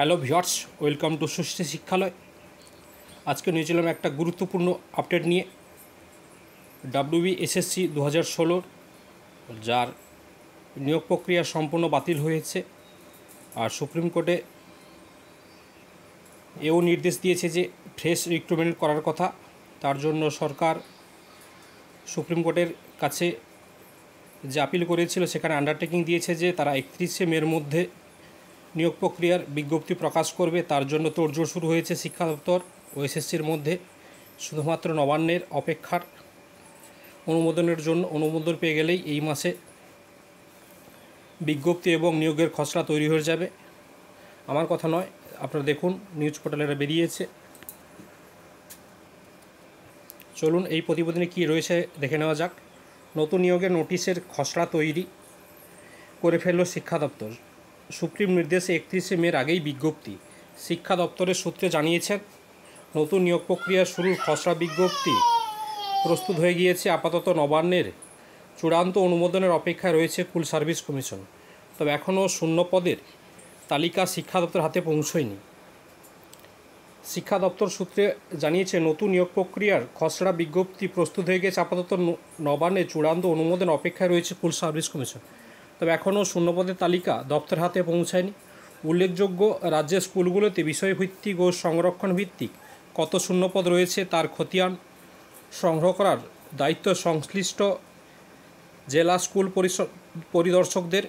Hello viewers, welcome to Sushri Shikshalay. আজকে নিয়ে চলাম একটা গুরুত্বপূর্ণ আপডেট নিয়ে। WBSSC 2016 যার নিয়োগ প্রক্রিয়া সম্পূর্ণ বাতিল হয়েছে। আর সুপ্রিম কোর্টে এও নির্দেশ দিয়েছে যে ফ্রেশ রিক্রুটমেন্ট করার কথা। তার জন্য সরকার সুপ্রিম কোর্টের কাছে যে আপিল করেছিল সেখানে আন্ডারটেকিং দিয়েছে যে তারা 31শে মের মধ্যে নিয়োগ প্রক্রিয়ার বিজ্ঞপ্তি প্রকাশ করবে। তার জন্য তোড়জোড় শুরু হয়েছে শিক্ষা দপ্তর ও এসএসসির মধ্যে। শুধুমাত্র নবান্নের অপেক্ষার অনুমোদনের জন্য অনুমোদন পেয়ে গেলেই এই মাসে বিজ্ঞপ্তি এবং নিয়োগের খসড়া তৈরি হয়ে যাবে। আমার কথা নয়, আপনারা দেখুন নিউজ পোর্টালেরা বেরিয়েছে। চলুন এই প্রতিবেদনে কী রয়েছে দেখে নেওয়া যাক। নতুন নিয়োগের নোটিশের খসড়া তৈরি করে ফেলল শিক্ষা দপ্তর। সুপ্রিম নির্দেশে 31শে মের আগেই বিজ্ঞপ্তি। শিক্ষা দপ্তরের সূত্রে জানিয়েছেন, নতুন নিয়োগ প্রক্রিয়া শুরুর খসড়া বিজ্ঞপ্তি প্রস্তুত হয়ে গিয়েছে। আপাতত নবান্নের চূড়ান্ত অনুমোদনের অপেক্ষায় রয়েছে স্কুল সার্ভিস কমিশন। তবে এখনও শূন্য পদের তালিকা শিক্ষা দপ্তর হাতে পৌঁছয়নি। শিক্ষা দপ্তর সূত্রে জানিয়েছে, নতুন নিয়োগ প্রক্রিয়ার খসড়া বিজ্ঞপ্তি প্রস্তুত হয়ে গেছে। আপাতত নবান্নের চূড়ান্ত অনুমোদন অপেক্ষায় রয়েছে স্কুল সার্ভিস কমিশন। তবে এখনও শূন্যপদের তালিকা দপ্তর হাতে পৌঁছায়নি। উল্লেখযোগ্য, রাজ্যের স্কুলগুলোতে বিষয়ভিত্তিক ও সংরক্ষণ ভিত্তিক কত শূন্যপদ রয়েছে তার খতিয়ান সংগ্রহ করার দায়িত্ব সংশ্লিষ্ট জেলা স্কুল পরিদর্শকদের।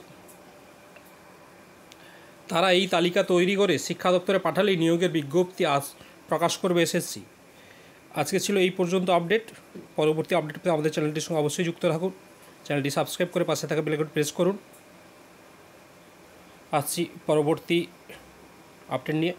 তারা এই তালিকা তৈরি করে শিক্ষা দপ্তরে পাঠালেই নিয়োগের বিজ্ঞপ্তি আজ প্রকাশ করবে এসএসসি। আজকে ছিল এই পর্যন্ত আপডেট। পরবর্তী আপডেট পেতে আমাদের চ্যানেলটির সঙ্গে অবশ্যই যুক্ত থাকুন। চ্যানেলটি সাবস্ক্রাইব করে পাশে থাকা বেল আইকন প্রেস করুন। আসছি পরবর্তী আপডেট নিয়ে।